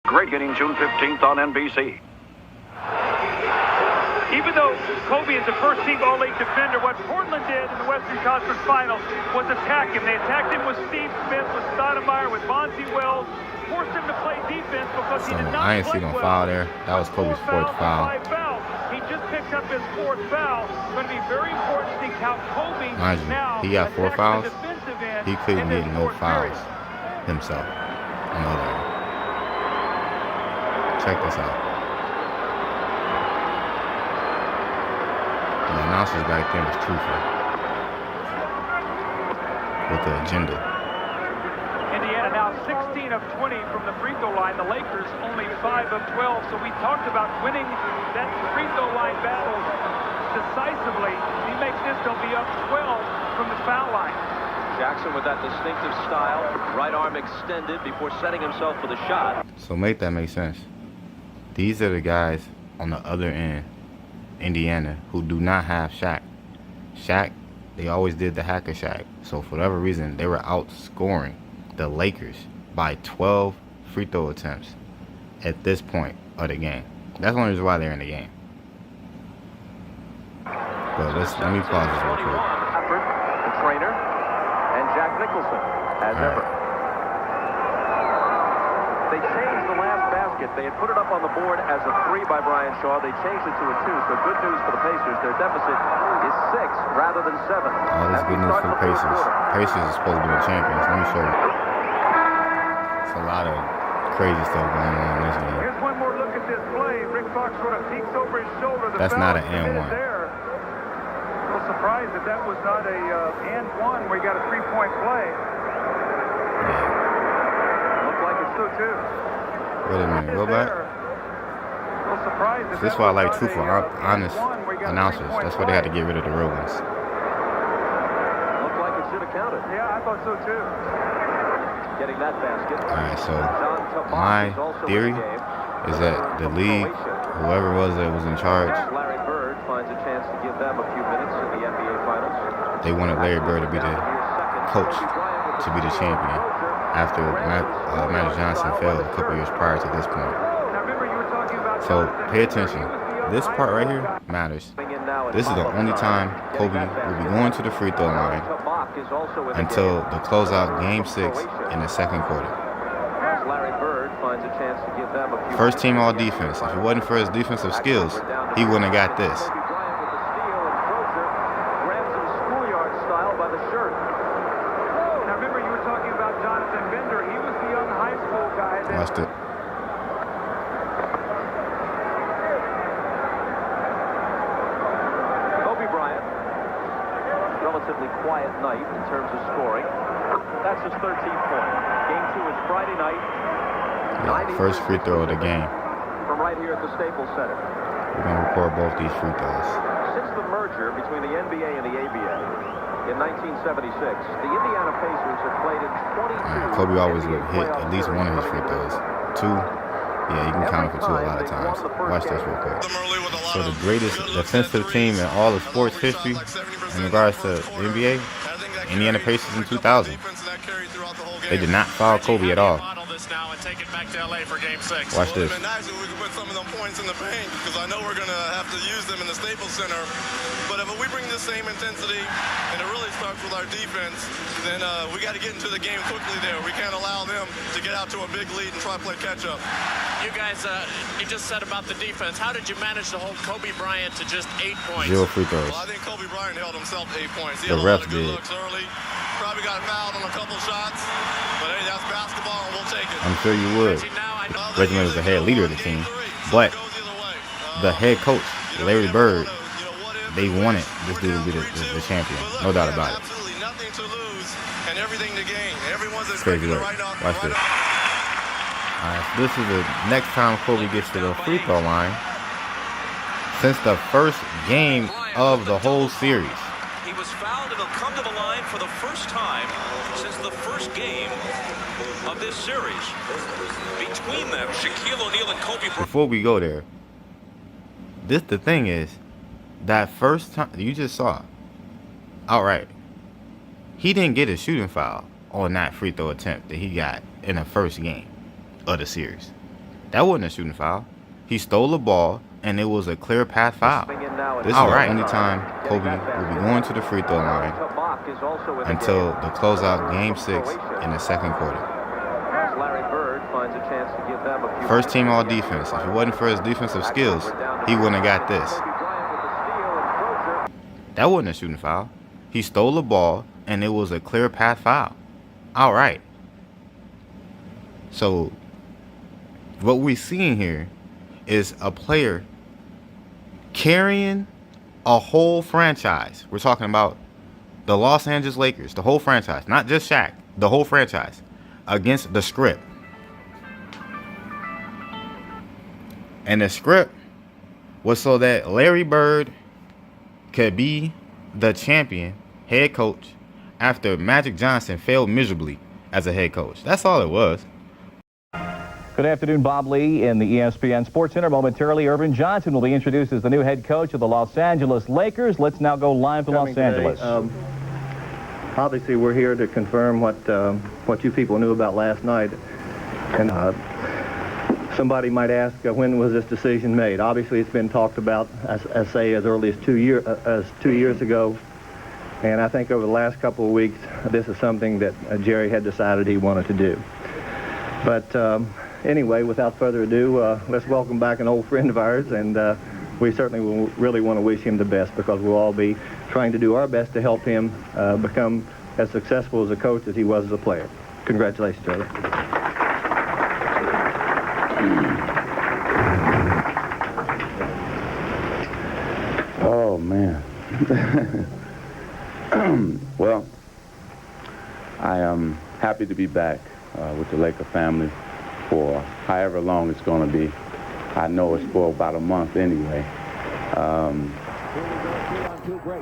Great getting June 15th on NBC. Even though Kobe is a first-team All-League defender, what Portland did in the Western Conference Finals was attack him. They attacked him with Steve Smith, with Stoudemire, with Bonzi Wells, forced him to play defense because he did not I ain't see no foul there. That was Kobe's fourth foul. He just picked up his fourth foul. It's going to be very important to see how Kobe now he got 4 fouls. He couldn't get no fouls himself. I know that. Check this out. The announcers back then was truthful with the agenda. Indiana now 16 of 20 from the free throw line. The Lakers only 5 of 12. So we talked about winning that free throw line battle decisively. He makes this, they'll be up 12 from the foul line. Jackson with that distinctive style, right arm extended before setting himself for the shot. So make that make sense. These are the guys on the other end, Indiana, who do not have Shaq. Shaq, they always did the hacker Shaq. So for whatever reason, they were outscoring the Lakers by 12 free throw attempts at this point of the game. That's the only reason why they're in the game. But let me pause this real quick. The trainer and Jack Nicholson as ever. They changed the last basket. They had put it up on the board as a 3 by Brian Shaw. They changed it to a 2. So good news for the Pacers. Their deficit is 6 rather than 7. Oh, that's good news for the Pacers. Pacers is supposed to be the champions. Let me show you. It's a lot of crazy stuff going on in this game. Here's one more look at this play. Rick Fox sort of peeks over his shoulder. That's not an and one. There. A little surprised that that was not a and one where you got a 3-point play. Yeah. Too. Wait a minute, go back. This is why I like truthful, honest announcers. That's why they had to get rid of the real ones. Looked like it should have counted. Yeah, I thought so too. Getting that basket. Alright, so my theory is that the league, whoever it was that was in charge, Larry Bird finds a chance to give them a few minutes in the NBA Finals. They wanted Larry Bird to be the coach, to be the champion, after Magic Johnson failed a couple years prior to this point. So pay attention. This part right here matters. This is the only time Kobe will be going to the free throw line until the closeout game 6 in the second quarter. First team all defense. If it wasn't for his defensive skills, he wouldn't have got this. Watch it. Kobe Bryant, relatively quiet night in terms of scoring. That's his 13th point. Game 2 is Friday night. Yeah, first free throw of the game. From right here at the Staples Center. We're going to record both these free throws. Since the merger between the NBA and the ABA in 1976, the Indiana Pacers have played in 22. Kobe always would hit at least one of his free throws. 2, yeah, you can count it for 2 a lot of times. Watch this real quick. So the greatest defensive team in all of sports history in regards to the NBA, Indiana Pacers in 2000. They did not foul Kobe at all. Watch this. Points in the paint because I know we're going to have to use them in the Staples Center. But if we bring the same intensity and it really starts with our defense, then we got to get into the game quickly there. We can't allow them to get out to a big lead and try to play catch up. You guys, you just said about the defense. How did you manage to hold Kobe Bryant to just 8 points? 0 free throws. Well, I think Kobe Bryant held himself 8 points. He the had a lot refs of good did. looks early. Probably got fouled on a couple shots. But hey, that's basketball and we'll take it. I'm sure you would. Reggie was the head leader of the team. But the head coach, Larry Bird, they wanted this dude to be the champion. No doubt about it. Nothing to lose and everything to gain. Everyone's crazy work. Watch this. Alright, so this is the next time Kobe gets to the free throw line since the first game of the whole series. He was fouled and he'll come to the line for the first time since the first game of this series. Between them, Shaquille O'Neal and Kobe. Before we go there, the thing is, that first time you just saw, outright, he didn't get a shooting foul on that free throw attempt that he got in the first game of the series. That wasn't a shooting foul. He stole the ball, and it was a clear path foul. This is the only time Kobe will be going to the free throw line until the closeout Game 6 in the second quarter. First team all defense. If it wasn't for his defensive skills, he wouldn't have got this. That wasn't a shooting foul. He stole the ball, and it was a clear path foul. All right. So what we're seeing here is a player carrying a whole franchise. We're talking about the Los Angeles Lakers, the whole franchise, not just Shaq, the whole franchise, against the script. And the script was so that Larry Bird could be the champion head coach after Magic Johnson failed miserably as a head coach. That's all it was. Good afternoon, Bob Lee in the ESPN Sports Center. Momentarily, Irvin Johnson will be introduced as the new head coach of the Los Angeles Lakers. Let's now go live to Los Angeles. Obviously, we're here to confirm what you people knew about last night. And somebody might ask, when was this decision made? Obviously, it's been talked about as early as 2 years ago. And I think over the last couple of weeks, this is something that Jerry had decided he wanted to do. But anyway, without further ado, let's welcome back an old friend of ours, and we certainly will really want to wish him the best, because we'll all be trying to do our best to help him become as successful as a coach as he was as a player. Congratulations, Charlie. Oh, man. Well, I am happy to be back with the Laker family for however long it's going to be. I know it's for about a month anyway.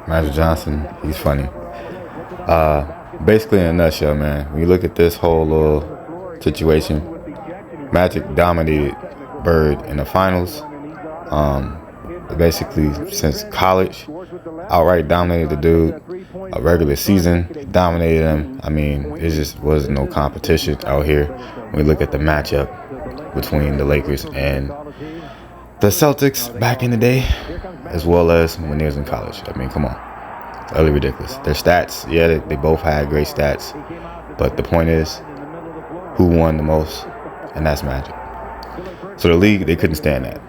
Magic Johnson, he's funny. Basically, in a nutshell, man, when you look at this whole little situation, Magic dominated Bird in the finals. Basically, since college, outright dominated the dude. A regular season, dominated him. I mean, it just was no competition out here when we look at the matchup between the Lakers and the Celtics back in the day, as well as when they was in college. I mean, come on. Utterly ridiculous. Their stats, yeah, they both had great stats. But the point is, who won the most? And that's Magic. So the league, they couldn't stand that.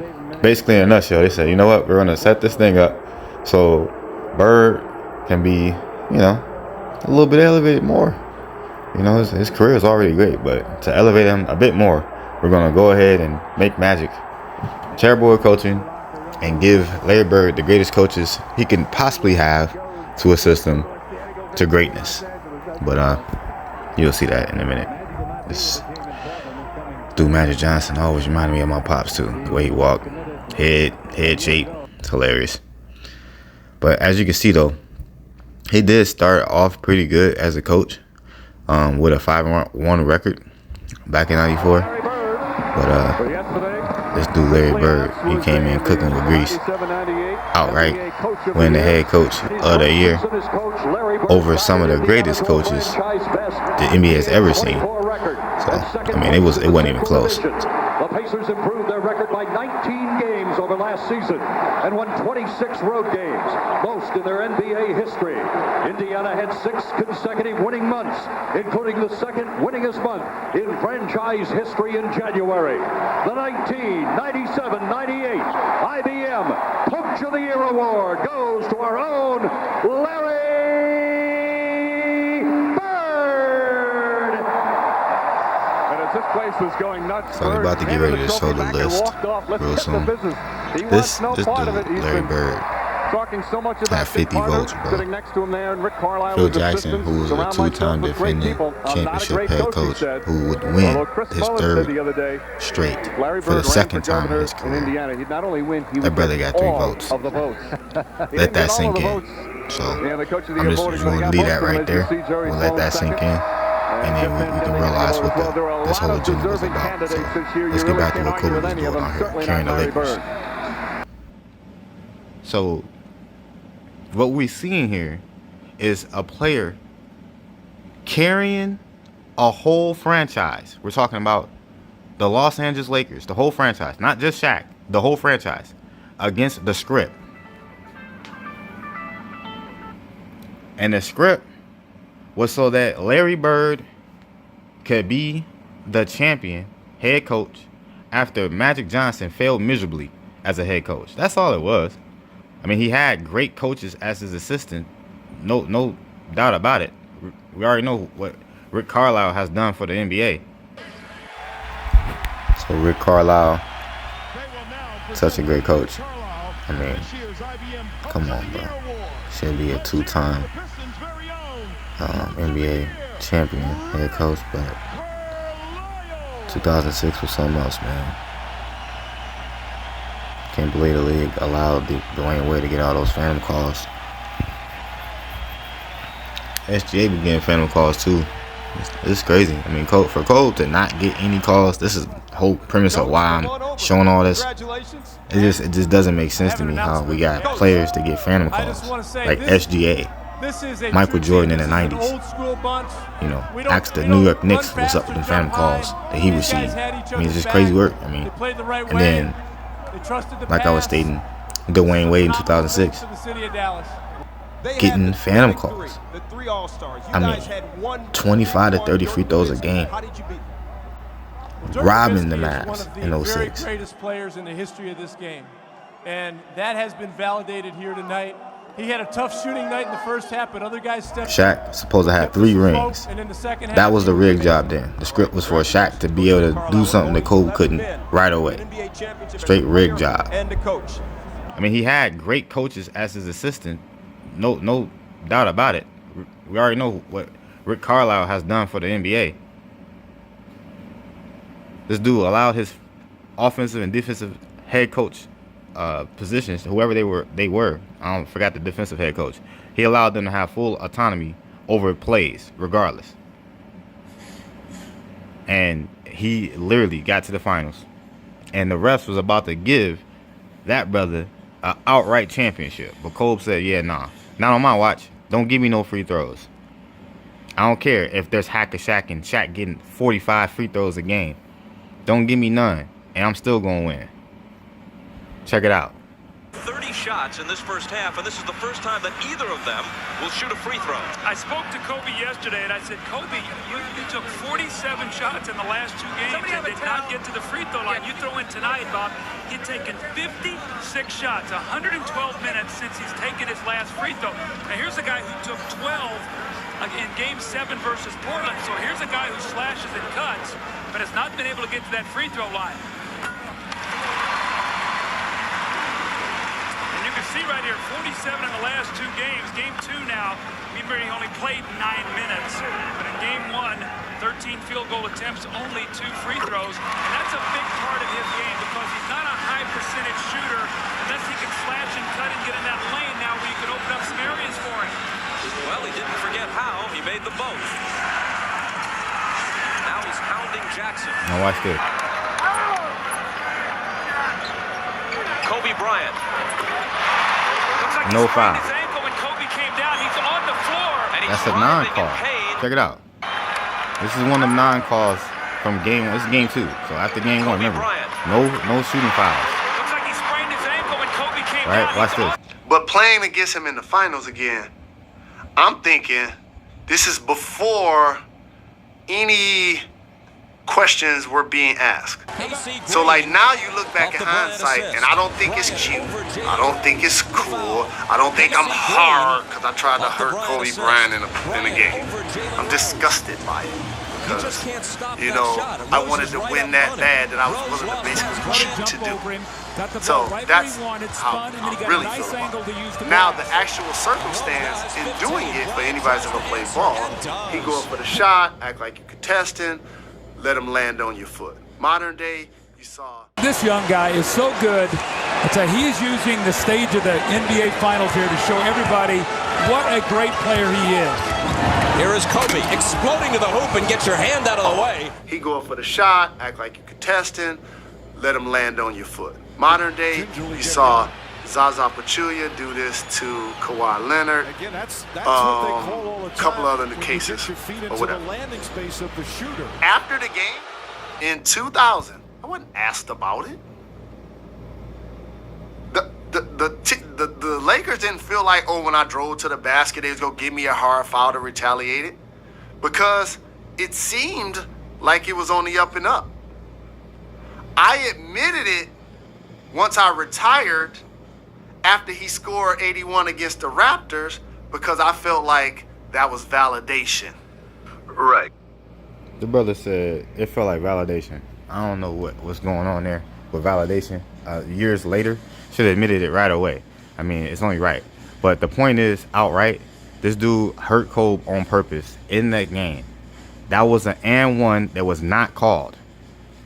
Basically, in a nutshell, they said, you know what? We're going to set this thing up so Bird can be, a little bit elevated more. His career is already great, but to elevate him a bit more, we're going to go ahead and make Magic chairboard coaching and give Larry Bird the greatest coaches he can possibly have to assist him to greatness. But you'll see that in a minute. This dude, Magic Johnson, always reminded me of my pops too. The way he walked, head shape, it's hilarious. But as you can see though, he did start off pretty good as a coach with a 5-1 record back in '94. But this dude Larry Bird, he came in cooking with grease, outright winning the head coach of the year over some of the greatest coaches the NBA has ever seen. So I mean, it wasn't even close. The Pacers improved their record by 19 games over last season and won 26 road games, most in their NBA history. Indiana had 6 consecutive winning months, including the second winningest month in franchise history in January. The 1997-98 IBM Coach of the Year Award goes to our own Larry Bird. This place is going nuts. So we're about to get ready to show the list real soon. This dude, Larry Bird, had 50 votes, bro. Phil Jackson, who was a 2-time defending championship head coach, who would win his 3rd straight for the 2nd time in his career. That brother got 3 votes. Let that sink in. So I'm just going to leave that right there. We'll let that sink in. And then we can realize what this whole agenda was about. So let's get back to what Kobe was doing out here, carrying the Lakers. So what we're seeing here is a player carrying a whole franchise. We're talking about the Los Angeles Lakers, the whole franchise, not just Shaq, the whole franchise, against the script. And the script was so that Larry Bird could be the champion head coach after Magic Johnson failed miserably as a head coach. That's all it was. I mean, he had great coaches as his assistant. No doubt about it. We already know what Rick Carlisle has done for the NBA. So Rick Carlisle, such a great coach. I mean, come on, bro. Should be a two-time NBA champion head coach, but 2006 was something else, man. Can't believe the league allowed Dwayne Wade to get all those phantom calls. SGA be getting phantom calls too. It's crazy. I mean, for Cole to not get any calls, this is the whole premise of why I'm showing all this. It just doesn't make sense to me how we got players to get phantom calls like SGA. Michael Jordan in the 90s. You know, asked the New York Knicks what's up with the phantom calls that he received. I mean, it's just crazy work. I mean, and then, like I was stating, Dwayne Wade in 2006, getting phantom calls. I mean, 25 to 30 free throws a game. Robbing the Mavs in 06. Very greatest players in the history of this game. And that has been validated here tonight. He had a tough shooting night in the first half, but other guys stepped Shaq supposed to have 3 rings. That was the rig job then. The script was for Shaq to be able to do something that Kobe couldn't right away. Straight rig job. I mean, he had great coaches as his assistant. No doubt about it. We already know what Rick Carlisle has done for the NBA. This dude allowed his offensive and defensive head coach positions, whoever they were. I forgot the defensive head coach. He allowed them to have full autonomy over plays, regardless. And he literally got to the finals. And the refs was about to give that brother an outright championship. But Kobe said, yeah, nah. Not on my watch. Don't give me no free throws. I don't care if there's Hack of Shaq and Shaq getting 45 free throws a game. Don't give me none. And I'm still going to win. Check it out. 30 shots in this first half, and this is the first time that either of them will shoot a free throw. I spoke to Kobe yesterday, and I said, Kobe, you took 47 shots in the last 2 games and did not get to the free throw line. You throw in tonight, Bob, he'd taken 56 shots, 112 minutes since he's taken his last free throw. Now, here's a guy who took 12 in Game 7 versus Portland. So here's a guy who slashes and cuts, but has not been able to get to that free throw line. See right here, 47 in the last 2 games. Game 2 now, he only played 9 minutes. But in Game 1, 13 field goal attempts, only 2 free throws. And that's a big part of his game because he's not a high percentage shooter unless he can slash and cut and get in that lane now where you can open up some areas for him. Well, he didn't forget how. He made them both. Now he's hounding Jackson. Now watch this. Kobe Bryant. No foul. That's a non-call. Check it out. This is one of them non-calls from game 1. This is game 2. So after game 1, remember, no shooting fouls. Looks like he sprained his ankle when Kobe came right, down. watch this. But playing against him in the finals again, I'm thinking this is before any questions were being asked. So like now you look back in hindsight and I don't think it's cute. I don't think it's cool. I don't think I'm hard because I tried to hurt Kobe Bryant in a game. I'm disgusted by it because, you know, I wanted to win that bad that I was willing to basically cheat to do. So that's how I really feel about it. Now the actual circumstance in doing it for anybody that's ever played ball, he go up for the shot, act like you're contesting, let him land on your foot. Modern day, you saw. This young guy is so good. I'll tell you, he is using the stage of the NBA Finals here to show everybody what a great player he is. Here is Kobe exploding to the hoop and get your hand out of the way. He go up for the shot, act like you're contesting, let him land on your foot. Modern day, you saw Zaza Pachulia do this to Kawhi Leonard, a couple other cases or whatever. After the game, in 2000. I wasn't asked about it. The Lakers didn't feel like, oh, when I drove to the basket, they was going to give me a hard foul to retaliate it, because it seemed like it was on the up and up. I admitted it once I retired after he scored 81 against the Raptors, because I felt like that was validation. Right. The brother said it felt like validation. I don't know what's going on there with validation. Years later, should have admitted it right away. I mean, it's only right. But the point is, outright, this dude hurt Kobe on purpose in that game. That was an and one that was not called.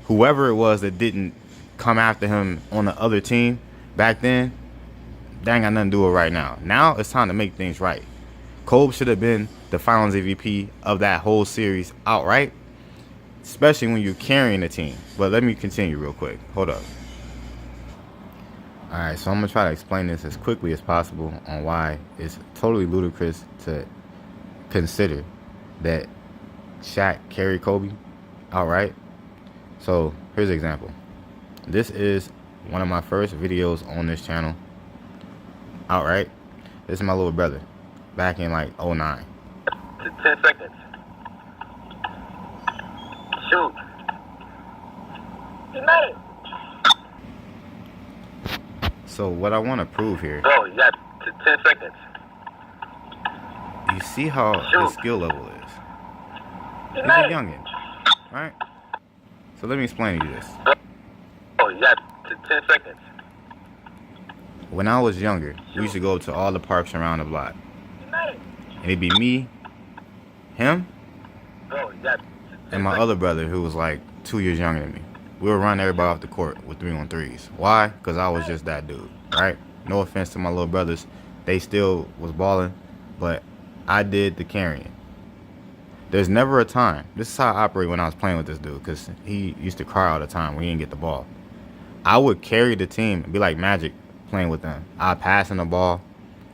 Whoever it was that didn't come after him on the other team back then, that ain't got nothing to do with right now. Now it's time to make things right. Kobe should have been the Finals MVP of that whole series outright, especially when you're carrying the team. But let me continue real quick. Hold up. All right, so I'm going to try to explain this as quickly as possible on why it's totally ludicrous to consider that Shaq carried Kobe outright. So here's an example. This is one of my first videos on this channel outright. This is my little brother back in like 09. 10 seconds. Shoot. You made it. So what I want to prove here. Bro, you got 10 seconds. You see how his skill level is. He's a youngin, right? So let me explain to you this. Oh, you got 10 seconds. When I was younger, we used to go to all the parks around the block. And it'd be me, him, and my other brother who was like 2 years younger than me. We would run everybody off the court with 3-on-3s. Why? Because I was just that dude, right? No offense to my little brothers. They still was balling, but I did the carrying. There's never a time. This is how I operate when I was playing with this dude, because he used to cry all the time when he didn't get the ball. I would carry the team and be like Magic playing with them. I'd pass him the ball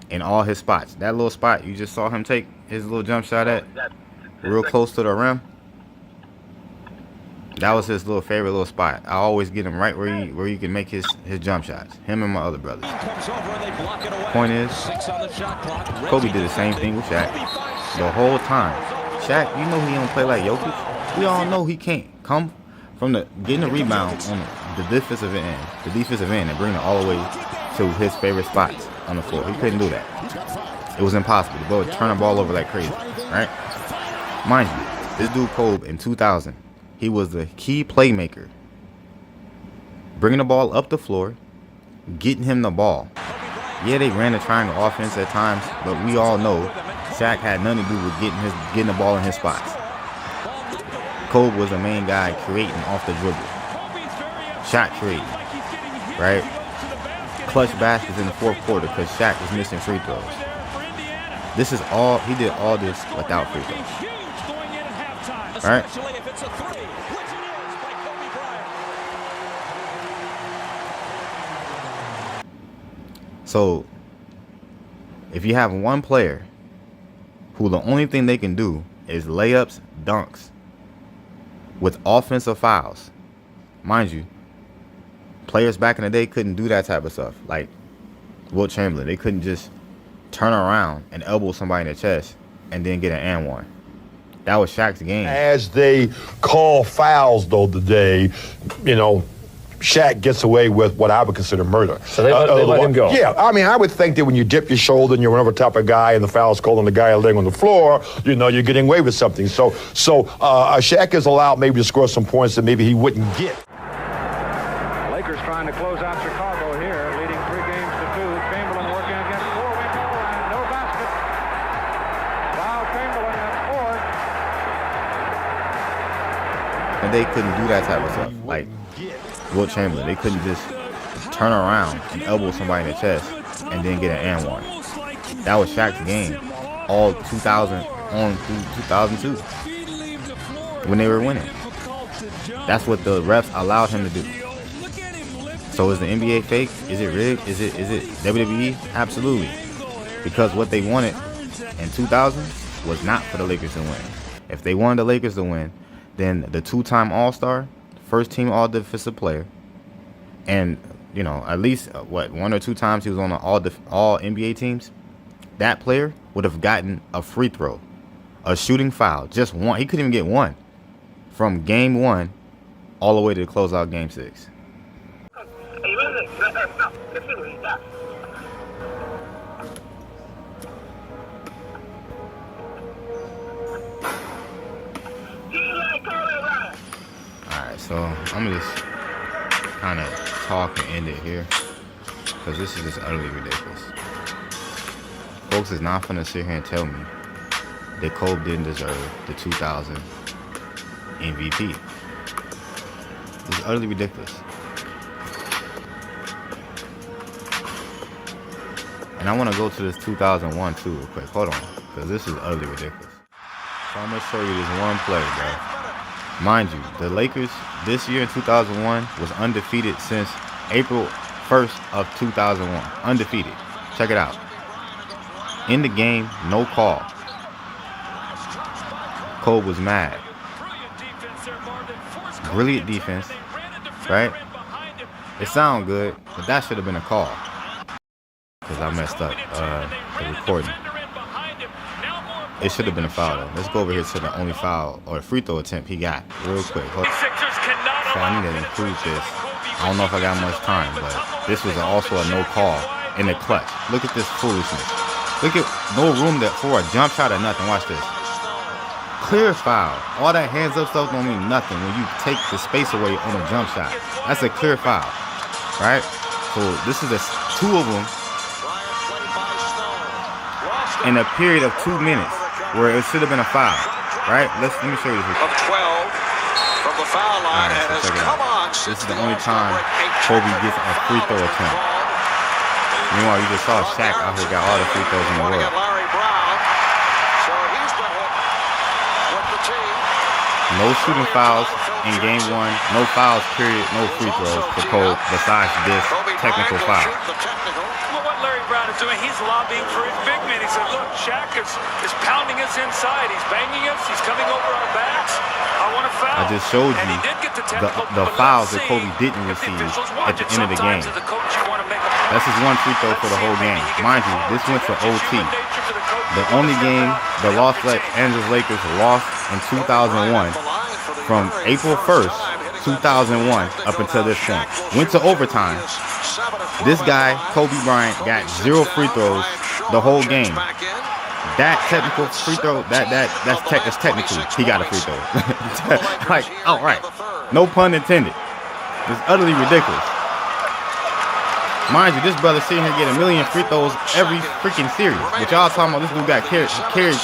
in all his spots. That little spot you just saw him take his little jump shot at, real close to the rim. That was his little favorite little spot. I always get him right where he can make his jump shots. Him and my other brothers. Point is, Kobe did the same thing with Shaq the whole time. Shaq, you know he don't play like Jokic. We all know he can't come from getting a rebound on the defensive end and bring it all the way to his favorite spots on the floor. He couldn't do that. It was impossible. The ball would turn the ball over like crazy, right? Mind you, this dude Kobe in 2000, he was the key playmaker. Bringing the ball up the floor, getting him the ball. Yeah, they ran the triangle offense at times, but we all know Shaq had nothing to do with getting the ball in his spots. Kobe was the main guy creating off the dribble. Shaq creating, right? Clutch baskets in the fourth quarter because Shaq was missing free throws. This is all, he did all this without free throws. All right? So, if you have one player who the only thing they can do is layups, dunks, with offensive fouls, mind you, players back in the day couldn't do that type of stuff. Like Wilt Chamberlain, they couldn't just turn around and elbow somebody in the chest and then get an and one. That was Shaq's game. As they call fouls, though, today, you know, Shaq gets away with what I would consider murder. So they let him go. Yeah, I mean, I would think that when you dip your shoulder and you're whatever type of guy and the foul's called on the guy laying on the floor, you know, you're getting away with something. So Shaq is allowed maybe to score some points that maybe he wouldn't get. Lakers trying to close out Chicago here, leading 3-2. Chamberlain working against Four-Winkel and no basket. Wow, Chamberlain at 4. And they couldn't do that type of stuff. Like Wilt Chamberlain, they couldn't just turn around and elbow somebody in the chest and then get an and one. That was Shaq's game all 2000 on through 2002 when they were winning. That's what the refs allowed him to do. So is the NBA fake? Is it rigged? Is it WWE? Absolutely. Because what they wanted in 2000 was not for the Lakers to win. If they wanted the Lakers to win, then the two-time All-Star first-team all-defensive player, and you know, at least what, 1 or 2 times he was on the all NBA teams, that player would have gotten a free throw, a shooting foul, just one. He couldn't even get one from game 1 all the way to close out game 6. Alright, so I'm gonna just kind of talk and end it here, because this is just utterly ridiculous. Folks is not gonna sit here and tell me that Kobe didn't deserve the 2000 MVP. This is utterly ridiculous. And I want to go to this 2001 too real quick. Hold on, because this is utterly ridiculous. So I'm gonna show you this one play, bro. Mind you, the Lakers this year in 2001 was undefeated since April 1st of 2001. Undefeated. Check it out. In the game, no call. Kobe was mad. Brilliant defense, right? It sounds good, but that should have been a call. Because I messed up the recording. It should have been a foul though. Let's go over here to the only foul or free throw attempt he got real quick. So I need to improve this. I don't know if I got much time, but this was also a no call in the clutch. Look at this foolishness. Look at no room for a jump shot or nothing. Watch this. Clear foul. All that hands up stuff don't mean nothing when you take the space away on a jump shot. That's a clear foul, right? So this is 2 of them in a period of 2 minutes. Where it should have been a foul, right? Let me show you this. Of 12 from the foul line, and has come on. This is the only time Kobe gets a free throw attempt. Meanwhile, you just saw Shaq out here got all the free throws in the world. No shooting fouls in game 1. No fouls, period. No free throws for Kobe besides this technical foul. Brown is doing, he's lobbying for his big man. He said, look, Shaq is pounding us inside. He's banging us. He's coming over our backs. I want to foul. I just showed you the fouls that Kobe didn't receive at the end of the game. That's his one free throw for the whole game. Mind you, this went to OT. The only game the Los Angeles Lakers lost in 2001 from April 1st, 2001 up until this point. Went to overtime. This guy, Kobe Bryant, got 0 free throws the whole game. That technical free throw, that's technical. He got a free throw. Like, all right, no pun intended. It's utterly ridiculous. Mind you, this brother sitting here getting 1 million free throws every freaking series. But y'all talking about this dude got carried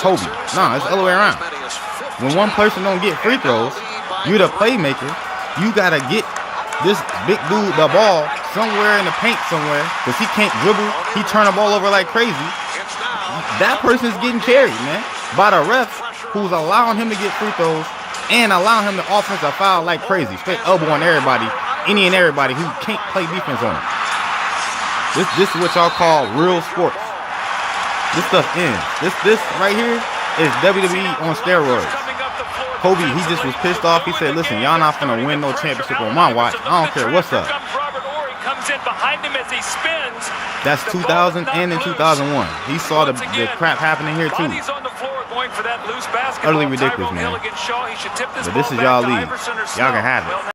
Kobe. Nah, it's the other way around. When one person don't get free throws, you're the playmaker. You gotta get this big dude the ball somewhere in the paint somewhere, because he can't dribble. He turn the ball over like crazy. That person's getting carried, man, by the refs, who's allowing him to get free throws and allowing him to offensive foul like crazy. Straight elbow on everybody, any and everybody who can't play defense on him. This is what y'all call real sports. This stuff ends. This right here is WWE on steroids. Kobe, he just was pissed off. He said, listen, y'all not finna win no championship on my watch. I don't care what's up. That's 2000 and in 2001. He saw the crap happening here too. Utterly ridiculous, man. But this is y'all league. Y'all can have it.